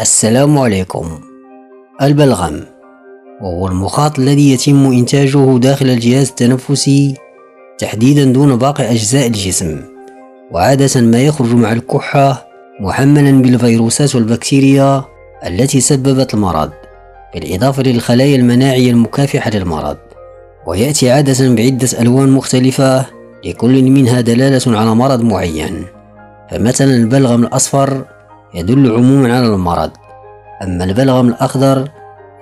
السلام عليكم. البلغم وهو المخاط الذي يتم إنتاجه داخل الجهاز التنفسي تحديدا دون باقي أجزاء الجسم، وعادة ما يخرج مع الكحة محملا بالفيروسات والبكتيريا التي سببت المرض، بالإضافة للخلايا المناعية المكافحة للمرض، ويأتي عادة بعدة ألوان مختلفة لكل منها دلالة على مرض معين. فمثلا البلغم الأصفر يدل عموما على المرض، أما البلغم الأخضر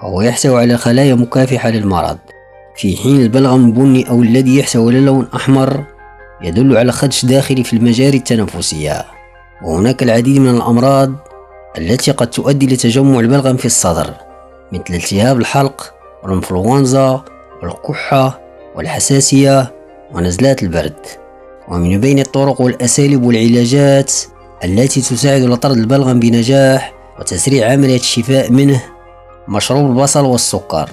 فهو يحتوي على خلايا مكافحة للمرض، في حين البلغم البني أو الذي يحتوي على لون أحمر يدل على خدش داخلي في المجاري التنفسية. وهناك العديد من الأمراض التي قد تؤدي لتجمع البلغم في الصدر، مثل التهاب الحلق والإنفلونزا والكحة والحساسية ونزلات البرد. ومن بين الطرق والأساليب والعلاجات التي تساعد على طرد البلغم بنجاح وتسريع عملية الشفاء منه مشروب البصل والسكر،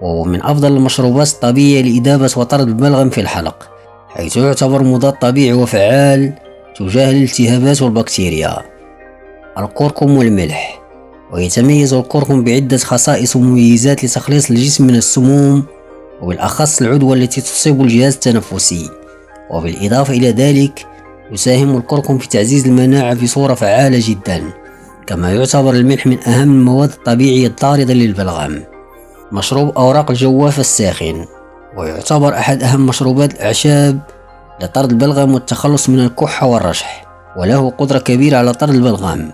وهو من أفضل المشروبات الطبيعية لإذابة وطرد البلغم في الحلق، حيث يعتبر مضاد طبيعي وفعال تجاه الالتهابات والبكتيريا. الكركم والملح، ويتميز الكركم بعدة خصائص ومميزات لتخليص الجسم من السموم وبالأخص العدوى التي تصيب الجهاز التنفسي. وبالإضافة إلى ذلك يساهم الكركم في تعزيز المناعة بصورة فعالة جدا، كما يعتبر الملح من أهم المواد الطبيعية الطاردة للبلغم. مشروب أوراق الجوافة الساخن، ويعتبر أحد أهم مشروبات الأعشاب لطرد البلغم والتخلص من الكحة والرشح، وله قدرة كبيرة على طرد البلغم،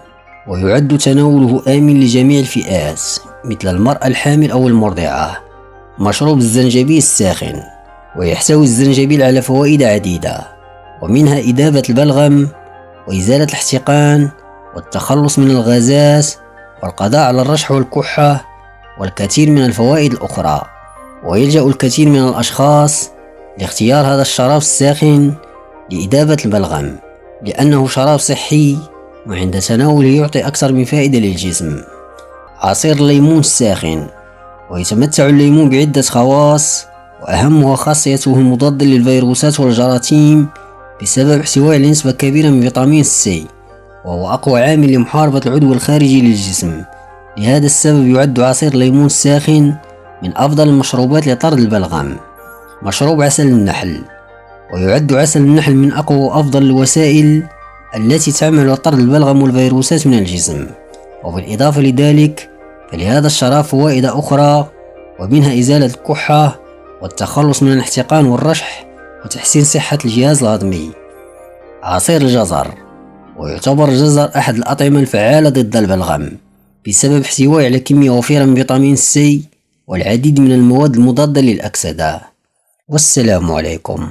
ويعد تناوله آمن لجميع الفئات مثل المرأة الحامل أو المرضعة. مشروب الزنجبيل الساخن، ويحتوي الزنجبيل على فوائد عديدة، ومنها إذابة البلغم وإزالة الاحتقان والتخلص من الغازات والقضاء على الرشح والكحة والكثير من الفوائد الأخرى. ويلجأ الكثير من الأشخاص لاختيار هذا الشراب الساخن لإذابة البلغم لأنه شراب صحي، وعند تناوله يعطي أكثر من فائدة للجسم. عصير الليمون الساخن، ويتمتع الليمون بعدة خواص، وأهمها خاصيته المضادة للفيروسات والجراثيم بسبب احتوائه على نسبة كبيرة من فيتامين سي، وهو أقوى عامل لمحاربة العدوى الخارجي للجسم. لهذا السبب يعد عصير الليمون الساخن من أفضل المشروبات لطرد البلغم. مشروب عسل النحل، ويعد عسل النحل من أقوى وأفضل الوسائل التي تعمل على طرد البلغم والفيروسات من الجسم. وبالإضافة لذلك فلهذا الشراب فوائد أخرى، ومنها إزالة الكحة والتخلص من الاحتقان والرشح وتحسين صحة الجهاز الهضمي. عصير الجزر، ويعتبر الجزر أحد الأطعمة الفعالة ضد البلغم بسبب احتوائه على كمية وفيرة من فيتامين سي والعديد من المواد المضادة للأكسدة. والسلام عليكم.